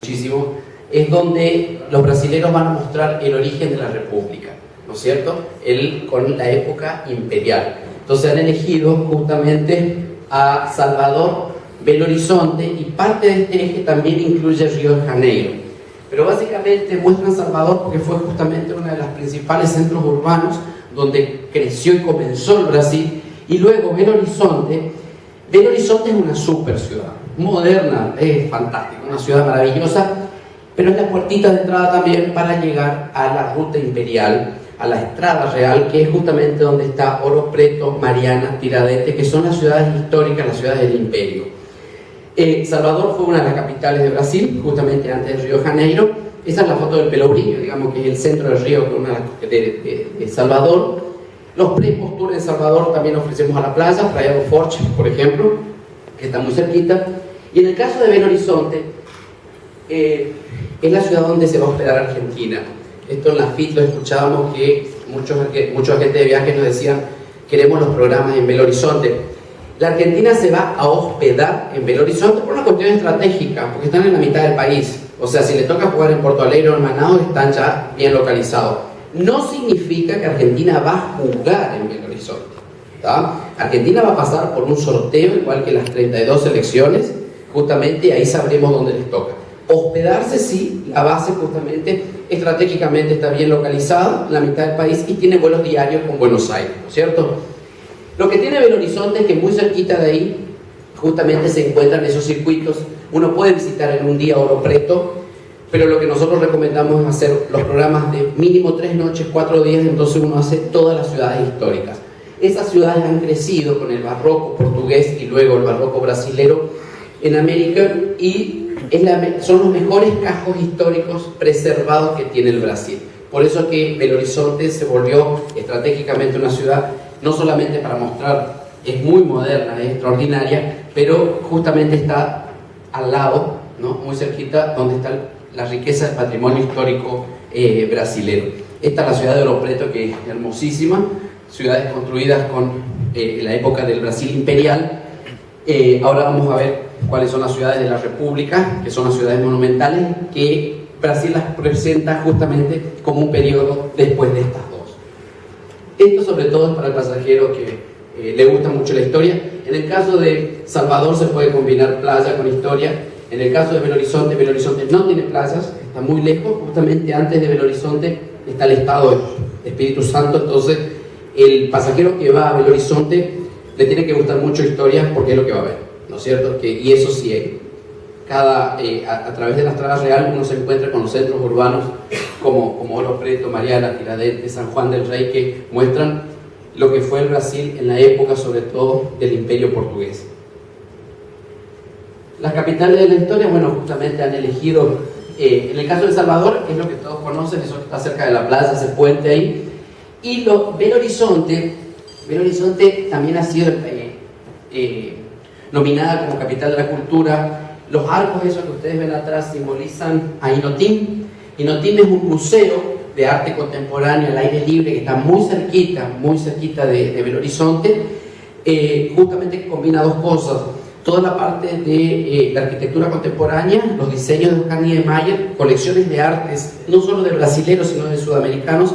muchísimo, es donde los brasileños van a mostrar el origen de la república, ¿no es cierto? Con la época imperial. Entonces han elegido justamente a Salvador, Belo Horizonte, y parte de este eje también incluye Río de Janeiro. Pero básicamente muestran Salvador porque fue justamente uno de los principales centros urbanos donde creció y comenzó el Brasil, y luego Belo Horizonte. Belo Horizonte es una super ciudad, moderna, es fantástica, una ciudad maravillosa, pero es la puertita de entrada también para llegar a la ruta imperial, a la Estrada Real, que es justamente donde está Ouro Preto, Mariana, Tiradentes, que son las ciudades históricas, las ciudades del imperio. Salvador fue una de las capitales de Brasil, justamente antes de Río de Janeiro. Esa es la foto del Pelourinho, digamos que es el centro del río de Salvador. Los pre-post tours de Salvador también ofrecemos a la playa, Praia do Forte, por ejemplo, que está muy cerquita. Y en el caso de Belo Horizonte, es la ciudad donde se va a hospedar Argentina. Esto en la FIT lo escuchábamos, que muchos agentes de viajes nos decían: queremos los programas en Belo Horizonte. La Argentina se va a hospedar en Belo Horizonte por una cuestión estratégica, porque están en la mitad del país. O sea, si le toca jugar en Porto Alegre o en Manaus, están ya bien localizados. No significa que Argentina va a jugar en Belo Horizonte, ¿tá? Argentina va a pasar por un sorteo, igual que las 32 selecciones, justamente, y ahí sabremos dónde les toca. Hospedarse, sí, la base justamente estratégicamente está bien localizada, en la mitad del país, y tiene vuelos diarios con Buenos Aires, ¿no es cierto? Lo que tiene Belo Horizonte es que muy cerquita de ahí justamente se encuentran esos circuitos. Uno puede visitar en un día Ouro Preto, pero lo que nosotros recomendamos es hacer los programas de mínimo 3 noches, 4 días, entonces uno hace todas las ciudades históricas. Esas ciudades han crecido con el barroco portugués y luego el barroco brasilero en América, y son los mejores cascos históricos preservados que tiene el Brasil. Por eso que Belo Horizonte se volvió estratégicamente una ciudad, no solamente para mostrar, es muy moderna, es extraordinaria, pero justamente está al lado, ¿no? Muy cerquita, donde está la riqueza del patrimonio histórico brasilero. Esta es la ciudad de Ouro Preto, que es hermosísima, ciudades construidas con la época del Brasil imperial. Ahora vamos a ver cuáles son las ciudades de la República, que son las ciudades monumentales, que Brasil las presenta justamente como un periodo después de estas dos. Esto sobre todo es para el pasajero que le gusta mucho la historia. En el caso de Salvador se puede combinar playa con historia. En el caso de Belo Horizonte no tiene playas, está muy lejos. Justamente antes de Belo Horizonte está el estado de Espíritu Santo. Entonces el pasajero que va a Belo Horizonte le tiene que gustar mucho historia, porque es lo que va a ver, ¿no es cierto? Y eso sí, a través de la Estrada Real uno se encuentra con los centros urbanos como Ouro Preto, Mariana, Tiradentes, San Juan del Rey, que muestran lo que fue el Brasil en la época, sobre todo, del Imperio Portugués. Las capitales de la historia, bueno, justamente han elegido, en el caso de Salvador, es lo que todos conocen, eso que está cerca de la plaza, ese puente ahí. Y Belo Horizonte también ha sido nominada como capital de la cultura. Los arcos esos que ustedes ven atrás simbolizan a Inhotim. Inhotim es un museo de arte contemporáneo al aire libre que está muy cerquita de Belo Horizonte. Justamente combina dos cosas: toda la parte de la arquitectura contemporánea, los diseños de Oscar Niemeyer, colecciones de artes no solo de brasileños sino de sudamericanos,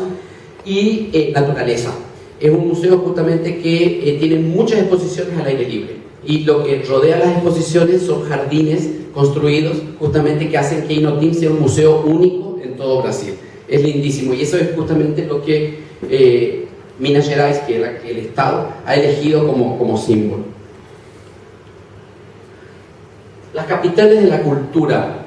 y naturaleza. Es un museo justamente que tiene muchas exposiciones al aire libre, y lo que rodea las exposiciones son jardines construidos justamente que hacen que Inhotim sea un museo único en todo Brasil. Es lindísimo, y eso es justamente lo que Minas Gerais, que el Estado, ha elegido como símbolo. Las capitales de la cultura.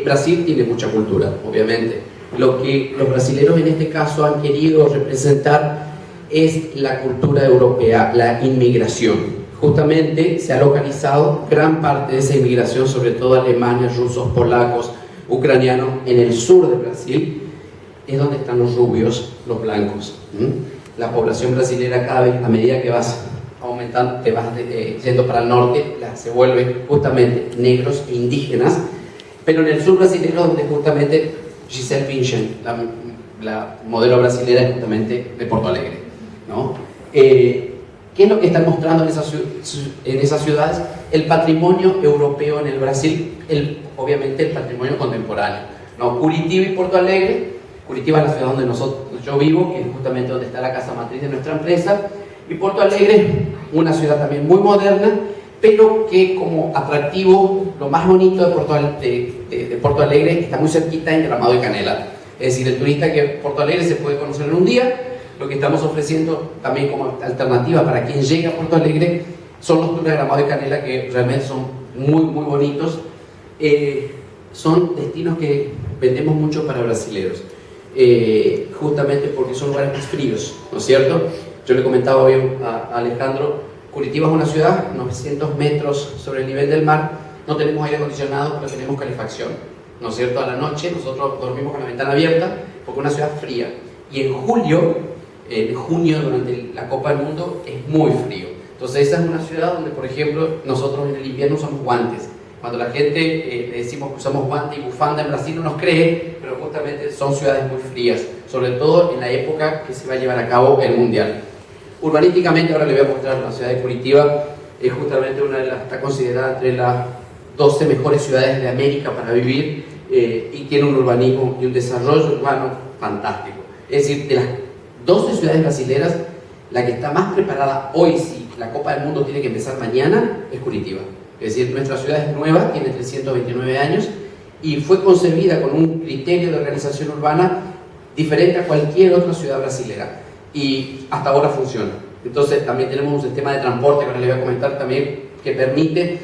Brasil tiene mucha cultura, obviamente. Lo que los brasileños en este caso han querido representar es la cultura europea, la inmigración. Justamente se ha localizado gran parte de esa inmigración, sobre todo alemanes, rusos, polacos, ucranianos, en el sur de Brasil. Es donde están los rubios, los blancos. La población brasileña, cada vez, a medida que vas aumentando, te vas yendo para el norte, se vuelven justamente negros e indígenas. Pero en el sur brasileño, donde justamente Gisele Bündchen, la modelo brasileña, es justamente de Porto Alegre, ¿no? ¿Qué es lo que están mostrando en esas ciudades? El patrimonio europeo en el Brasil, obviamente el patrimonio contemporáneo, ¿no? Curitiba y Porto Alegre. Curitiba es la ciudad donde yo vivo, que es justamente donde está la casa matriz de nuestra empresa, y Porto Alegre, una ciudad también muy moderna, pero que como atractivo, lo más bonito de Porto Alegre está muy cerquita en Gramado y Canela. Es decir, el turista que Porto Alegre se puede conocer en un día. Lo que estamos ofreciendo también como alternativa para quien llega a Porto Alegre son los tours de Gramado y Canela, que realmente son muy bonitos. Son destinos que vendemos mucho para brasileros, justamente porque son lugares más fríos, ¿no es cierto? Yo le comentaba hoy a Alejandro, Curitiba es una ciudad 900 metros sobre el nivel del mar, no tenemos aire acondicionado, pero tenemos calefacción, ¿no es cierto? A la noche nosotros dormimos con la ventana abierta porque es una ciudad fría, y en junio, durante la Copa del Mundo, es muy frío. Entonces esa es una ciudad donde, por ejemplo, nosotros en el invierno usamos guantes. Cuando la gente le decimos que usamos guantes y bufanda en Brasil, no nos cree, pero justamente son ciudades muy frías, sobre todo en la época que se va a llevar a cabo el Mundial. Urbanísticamente, ahora le voy a mostrar la ciudad de Curitiba, es justamente está considerada entre las 12 mejores ciudades de América para vivir, y tiene un urbanismo y un desarrollo urbano fantástico. Es decir, de las 12 ciudades brasileras, la que está más preparada hoy, si la Copa del Mundo tiene que empezar mañana, es Curitiba. Es decir, nuestra ciudad es nueva, tiene 329 años y fue concebida con un criterio de organización urbana diferente a cualquier otra ciudad brasilera, y hasta ahora funciona. Entonces también tenemos un sistema de transporte, que ahora les voy a comentar también, que permite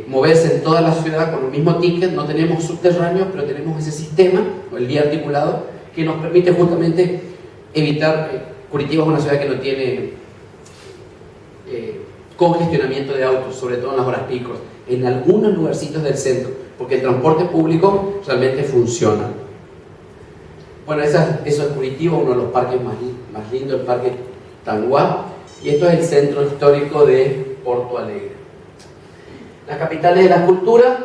moverse en toda la ciudad con el mismo ticket. No tenemos subterráneos, pero tenemos ese sistema, el vía articulado, que nos permite justamente evitar. Curitiba es una ciudad que no tiene congestionamiento de autos, sobre todo en las horas picos, en algunos lugarcitos del centro, porque el transporte público realmente funciona. Bueno, eso es Curitiba, uno de los parques más lindos, el Parque Tanguá, y esto es el centro histórico de Porto Alegre. Las capitales de la cultura,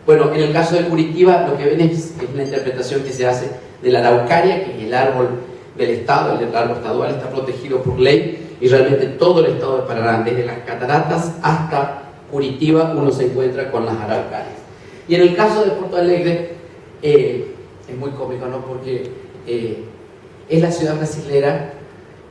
bueno, en el caso de Curitiba lo que ven es la interpretación que se hace de la araucaria, que es el árbol del Estado, el árbol estadual, está protegido por ley, y realmente todo el estado de Paraná, desde las cataratas hasta Curitiba, uno se encuentra con las araucarias. Y en el caso de Porto Alegre, es muy cómico, ¿no? Porque es la ciudad brasilera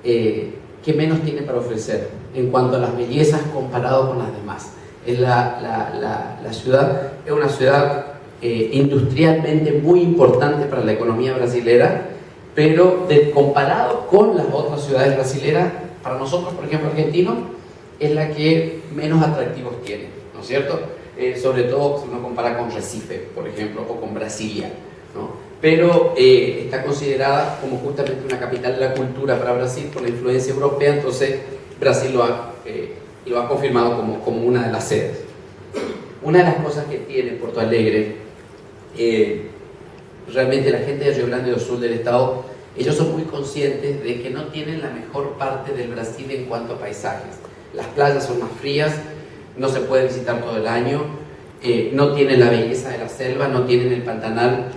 que menos tiene para ofrecer en cuanto a las bellezas comparado con las demás. Es la ciudad, es una ciudad industrialmente muy importante para la economía brasilera, pero comparado con las otras ciudades brasileras, para nosotros, por ejemplo, argentinos, es la que menos atractivos tiene, ¿no es cierto? Sobre todo si uno compara con Recife, por ejemplo, o con Brasilia, ¿no? Pero está considerada como justamente una capital de la cultura para Brasil por la influencia europea, entonces Brasil lo ha confirmado como una de las sedes. Una de las cosas que tiene Porto Alegre, realmente la gente de Río Grande do Sul del estado, ellos son muy conscientes de que no tienen la mejor parte del Brasil en cuanto a paisajes. Las playas son más frías, no se puede visitar todo el año, no tienen la belleza de la selva, no tienen el Pantanal,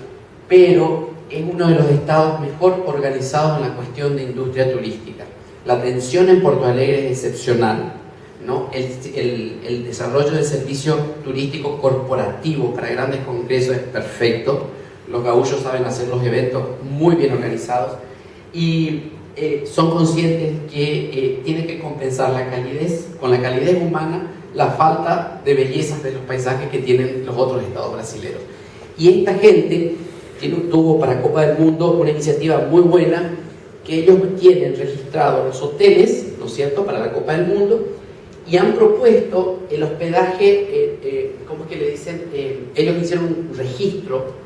pero es uno de los estados mejor organizados en la cuestión de industria turística. La atención en Porto Alegre es excepcional, ¿no? El desarrollo del servicio turístico corporativo para grandes congresos es perfecto. Los gaúchos saben hacer los eventos muy bien organizados y son conscientes que tienen que compensar con la calidez humana la falta de bellezas de los paisajes que tienen los otros estados brasileños. Y esta gente tuvo para Copa del Mundo una iniciativa muy buena, que ellos tienen registrados los hoteles, ¿no es cierto?, para la Copa del Mundo, y han propuesto el hospedaje, ¿cómo es que le dicen? Ellos hicieron un registro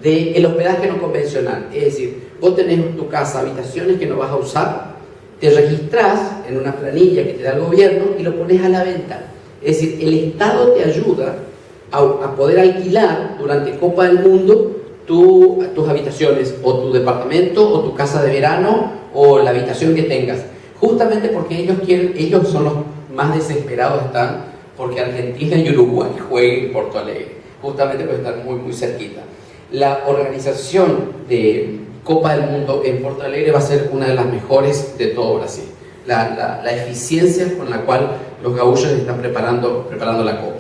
del hospedaje no convencional, es decir, vos tenés en tu casa habitaciones que no vas a usar, te registrás en una planilla que te da el gobierno y lo pones a la venta. Es decir, el Estado te ayuda a poder alquilar durante Copa del Mundo tus habitaciones, o tu departamento, o tu casa de verano, o la habitación que tengas, justamente porque ellos son los más desesperados, están porque Argentina y Uruguay jueguen en Porto Alegre, justamente porque están muy cerquita. La organización de Copa del Mundo en Porto Alegre va a ser una de las mejores de todo Brasil. La eficiencia con la cual los gaúchos están preparando la Copa.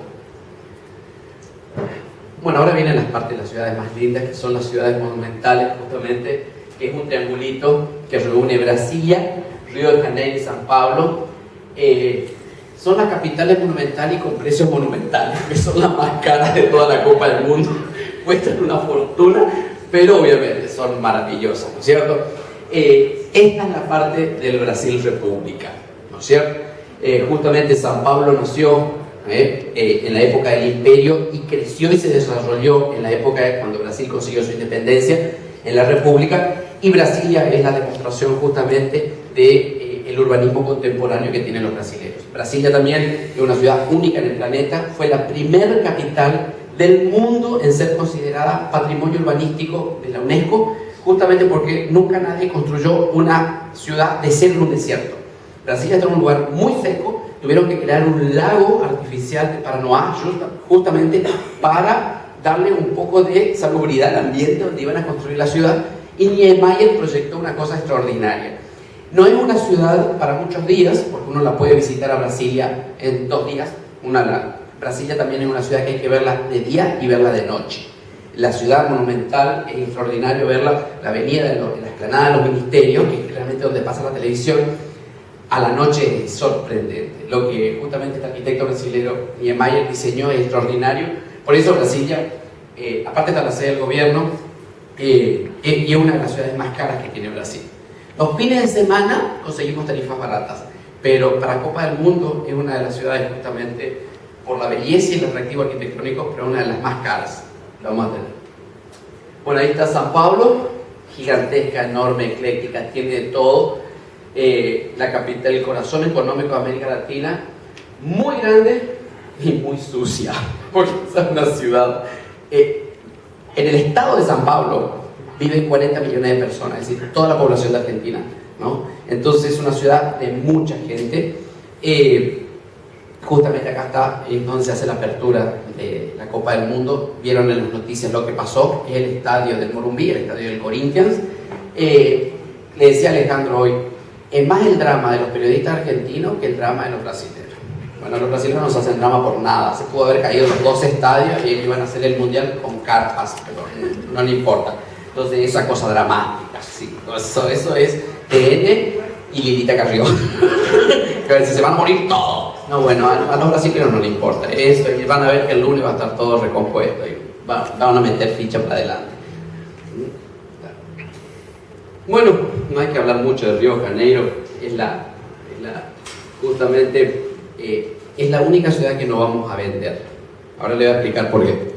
Bueno, ahora vienen las partes de las ciudades más lindas, que son las ciudades monumentales, justamente, que es un triangulito que reúne Brasilia, Río de Janeiro y San Pablo. Son las capitales monumentales y con precios monumentales, que son las más caras de toda la Copa del Mundo. Cuestan una fortuna, pero obviamente son maravillosas, ¿no es cierto? Esta es la parte del Brasil República, ¿no es cierto? Justamente San Pablo nació en la época del Imperio y creció y se desarrolló en la época de cuando Brasil consiguió su independencia en la República, y Brasilia es la demostración justamente del urbanismo contemporáneo que tienen los brasileños. Brasilia también es una ciudad única en el planeta, fue la primer capital del mundo en ser considerada patrimonio urbanístico de la UNESCO, justamente porque nunca nadie construyó una ciudad de ser un desierto. Brasilia está en un lugar muy seco, tuvieron que crear un lago artificial de Paranoá justamente para darle un poco de salubridad al ambiente donde iban a construir la ciudad, y Niemeyer proyectó una cosa extraordinaria. No es una ciudad para muchos días, porque uno la puede visitar a Brasilia en 2 días. Brasilia también es una ciudad que hay que verla de día y verla de noche. La ciudad monumental es extraordinario verla, la avenida de la explanada de los ministerios, que es realmente donde pasa la televisión, a la noche es sorprendente. Lo que justamente este arquitecto brasileño Niemeyer diseñó es extraordinario. Por eso Brasilia, aparte de la sede del gobierno, es una de las ciudades más caras que tiene Brasil. Los fines de semana conseguimos tarifas baratas, pero para Copa del Mundo es una de las ciudades justamente por la belleza y el atractivo arquitectónico, pero una de las más caras. Lo vamos a tener. Bueno, ahí está San Pablo, gigantesca, enorme, ecléctica, tiene de todo. La capital, el corazón económico de América Latina, muy grande y muy sucia, porque es una ciudad. En el estado de San Pablo viven 40 millones de personas, es decir, toda la población de Argentina, ¿no? Entonces es una ciudad de mucha gente. Justamente acá está donde se hace la apertura de la Copa del Mundo. Vieron en las noticias lo que pasó, es el estadio del Morumbi, el estadio del Corinthians. Le decía Alejandro hoy, es más el drama de los periodistas argentinos que el drama de los brasileños. Bueno, los brasileños no se hacen drama por nada, se pudo haber caído los 2 estadios y ellos iban a hacer el mundial con carpas, pero no le importa. Entonces esa cosa dramática, sí, eso es TN y Lilita Carrió. Que a ver si se van a morir todos. No, bueno, a los brasileños no les importa eso, y van a ver que el lunes va a estar todo recompuesto y van a meter ficha para adelante. Bueno, no hay que hablar mucho de Río de Janeiro, justamente es la única ciudad que no vamos a vender. Ahora le voy a explicar por qué.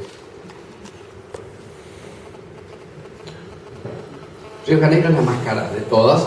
Río de Janeiro es la más cara de todas,